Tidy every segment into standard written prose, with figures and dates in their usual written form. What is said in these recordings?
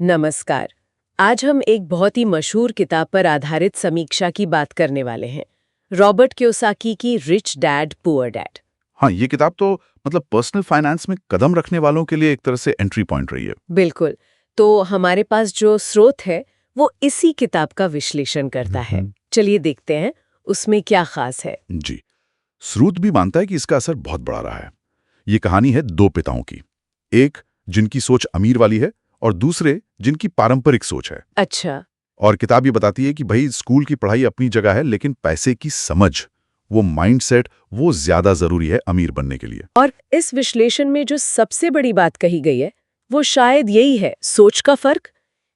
नमस्कार। आज हम एक बहुत ही मशहूर किताब पर आधारित समीक्षा की बात करने वाले हैं, रॉबर्ट कियोसाकी की रिच डैड पुअर डैड। हाँ, ये किताब तो पर्सनल फाइनेंस में कदम रखने वालों के लिए एक तरह से एंट्री पॉइंट रही है। बिल्कुल। तो हमारे पास जो स्रोत है वो इसी किताब का विश्लेषण करता है। चलिए देखते हैं उसमें क्या खास है। जी, स्रूत भी मानता है कि इसका असर बहुत बड़ा रहा है। ये कहानी है दो पिताओं की, एक जिनकी सोच अमीर वाली है और दूसरे जिनकी पारंपरिक सोच है। अच्छा। और किताब ये बताती है कि भाई स्कूल की पढ़ाई अपनी जगह है, लेकिन पैसे की समझ, वो माइंडसेट, वो ज्यादा जरूरी है अमीर बनने के लिए। और इस विश्लेषण में जो सबसे बड़ी बात कही गई है वो शायद यही है, सोच का फर्क।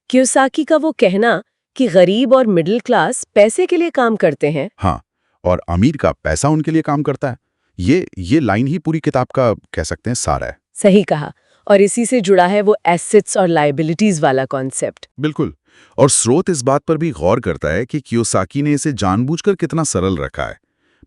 कियोसाकी का वो कहना कि गरीब और मिडिल क्लास पैसे के लिए काम करते हैं। हाँ, और अमीर का पैसा उनके लिए काम करता है। ये लाइन ही पूरी किताब का कह सकते हैं सार है। सही कहा। और इसी से जुड़ा है वो एसेट्स और लायबिलिटीज वाला कॉन्सेप्ट। बिल्कुल। और स्रोत इस बात पर भी गौर करता है कि कियोसाकी ने इसे जानबूझकर कितना सरल रखा है।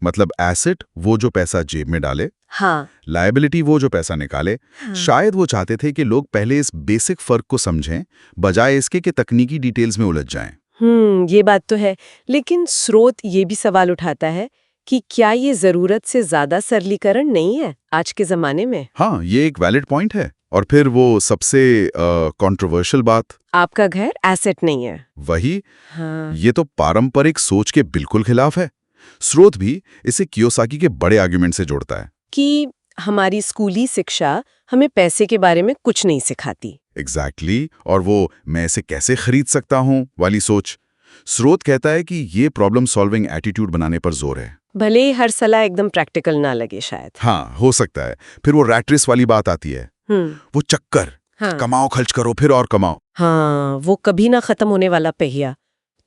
मतलब एसेट वो जो पैसा जेब में डाले, हाँ। लायबिलिटी वो जो पैसा निकाले। शायद वो चाहते थे कि लोग पहले इस बेसिक फर्क को समझें, बजाय इसके कि तकनीकी डिटेल्स में उलझ जाएं। ये बात तो है। लेकिन स्रोत ये भी सवाल उठाता है कि क्या ये जरूरत से ज्यादा सरलीकरण नहीं है आज के जमाने में। हाँ, ये एक वैलिड पॉइंट है। और फिर वो सबसे कंट्रोवर्शियल बात, आपका घर एसेट नहीं है। वही। हाँ। ये तो पारंपरिक सोच के बिल्कुल खिलाफ है। स्रोत भी इसे कियोसाकी के बड़े आर्गुमेंट से जोड़ता है कि हमारी स्कूली शिक्षा हमें पैसे के बारे में कुछ नहीं सिखाती। एग्जैक्टली। और वो मैं इसे कैसे खरीद सकता हूँ वाली सोच। स्रोत कहता है कि ये प्रॉब्लम सॉल्विंग एटीट्यूड बनाने पर जोर है। भले ही हर सलाह एकदम प्रैक्टिकल ना लगे शायद। हाँ, हो सकता है। फिर वो रैट रेस वाली बात आती है, वो चक्कर। हाँ। कमाओ, खर्च करो, फिर और कमाओ। हाँ, वो कभी ना खत्म होने वाला पहिया।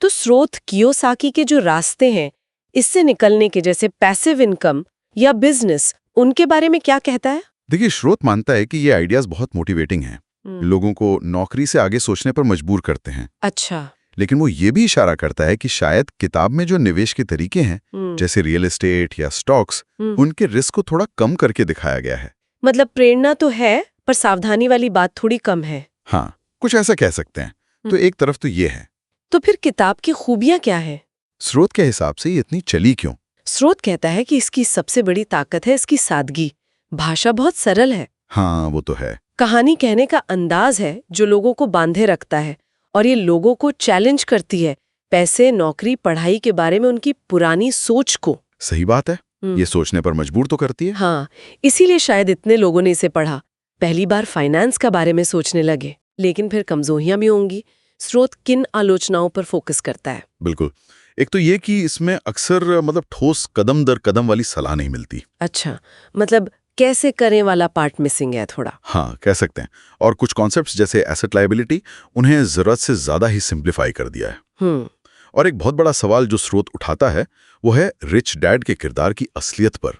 तो स्रोत कियोसाकी के जो रास्ते हैं इससे निकलने के, जैसे पैसिव इनकम या बिजनेस, उनके बारे में क्या कहता है? देखिए, स्रोत मानता है कि ये आइडियाज बहुत मोटिवेटिंग हैं, लोगों को नौकरी से आगे सोचने पर मजबूर करते हैं। अच्छा। लेकिन वो ये भी इशारा करता है कि शायद किताब में जो निवेश के तरीके हैं, जैसे रियल एस्टेट या स्टॉक्स, उनके रिस्क को थोड़ा कम करके दिखाया गया है। मतलब प्रेरणा तो है पर सावधानी वाली बात थोड़ी कम है। हाँ, कुछ ऐसा कह सकते हैं। तो एक तरफ तो ये है। तो फिर किताब की खूबियां क्या है? स्रोत के हिसाब से ये इतनी चली क्यों? स्रोत कहता है कि इसकी सबसे बड़ी ताकत है इसकी सादगी। भाषा बहुत सरल है। हाँ, वो तो है। कहानी कहने का अंदाज है जो लोगों को बांधे रखता है, और ये लोगों को चैलेंज करती है पैसे, नौकरी, पढ़ाई के बारे में उनकी पुरानी सोच को। सही बात है। ये सोचने पर मजबूर तो करती है। हाँ, इसीलिए शायद इतने लोगों ने इसे पढ़ा, पहली बार फाइनेंस का बारे में सोचने लगे। लेकिन फिर कमजोरियां भी होंगी। स्रोत किन आलोचनाओं पर फोकस करता है? बिल्कुल। एक तो ये कि इसमें अक्सर ठोस कदम दर कदम वाली सलाह नहीं मिलती। अच्छा, मतलब कैसे करें वाला पार्ट मिसिंग है थोड़ा। हाँ, कह सकते हैं। और कुछ कॉन्सेप्ट्स जैसे एसेट लायबिलिटी, उन्हें जरूरत से ज्यादा ही सिंप्लीफाई कर दिया है। और एक बहुत बड़ा सवाल जो स्रोत उठाता है वो है रिच डैड के किरदार की असलियत पर।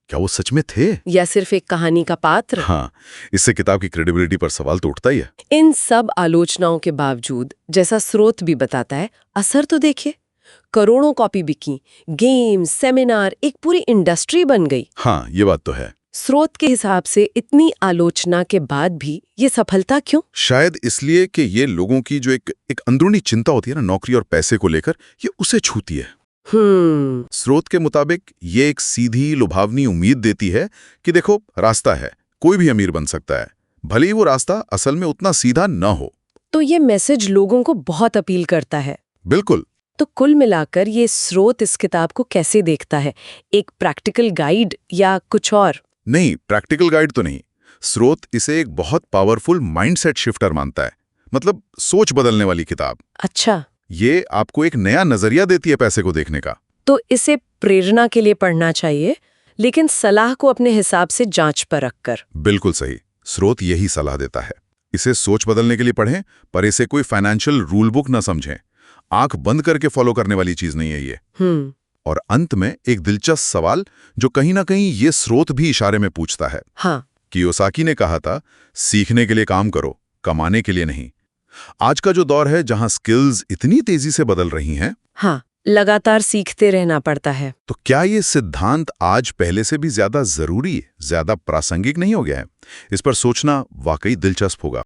क्या वो सच में थे या सिर्फ एक कहानी का पात्र? हाँ, इससे किताब की क्रेडिबिलिटी पर सवाल तो उठता ही है। इन सब आलोचनाओं के बावजूद, जैसा स्रोत भी बताता है, असर तो देखिए। करोड़ों कॉपी बिकी, गेम, सेमिनार, एक पूरी इंडस्ट्री बन गई। हाँ, ये बात तो है। स्रोत के हिसाब से इतनी आलोचना के बाद भी ये सफलता क्यों? शायद इसलिए कि ये लोगों की जो एक अंदरूनी चिंता होती है ना, नौकरी और पैसे को लेकर, ये उसे छूती है। स्रोत के मुताबिक ये एक सीधी लुभावनी उम्मीद देती है कि देखो, रास्ता है, कोई भी अमीर बन सकता है, भले ही वो रास्ता असल में उतना सीधा न हो। तो ये मैसेज लोगों को बहुत अपील करता है। बिल्कुल। तो कुल मिलाकर ये स्रोत इस किताब को कैसे देखता है? एक प्रैक्टिकल गाइड या कुछ और? नहीं, प्रैक्टिकल गाइड तो नहीं। स्रोत इसे एक बहुत पावरफुल माइंडसेट शिफ्टर मानता है। मतलब सोच बदलने वाली किताब। अच्छा। ये आपको एक नया नजरिया देती है पैसे को देखने का। तो इसे प्रेरणा के लिए पढ़ना चाहिए, लेकिन सलाह को अपने हिसाब से जांच पर रखकर। बिल्कुल सही। स्रोत यही सलाह देता है। इसे सोच बदलने के लिए पढ़ें, पर इसे कोई फाइनेंशियल रूल बुक न समझें। आंख बंद करके फॉलो करने वाली चीज नहीं है ये। और अंत में एक दिलचस्प सवाल जो कहीं ना कहीं ये स्रोत भी इशारे में पूछता है। हाँ। कियोसाकी ने कहा था, सीखने के लिए काम करो, कमाने के लिए नहीं। आज का जो दौर है जहां स्किल्स इतनी तेजी से बदल रही हैं, हाँ, लगातार सीखते रहना पड़ता है। तो क्या ये सिद्धांत आज पहले से भी ज्यादा जरूरी, ज्यादा प्रासंगिक नहीं हो गया है? इस पर सोचना वाकई दिलचस्प होगा।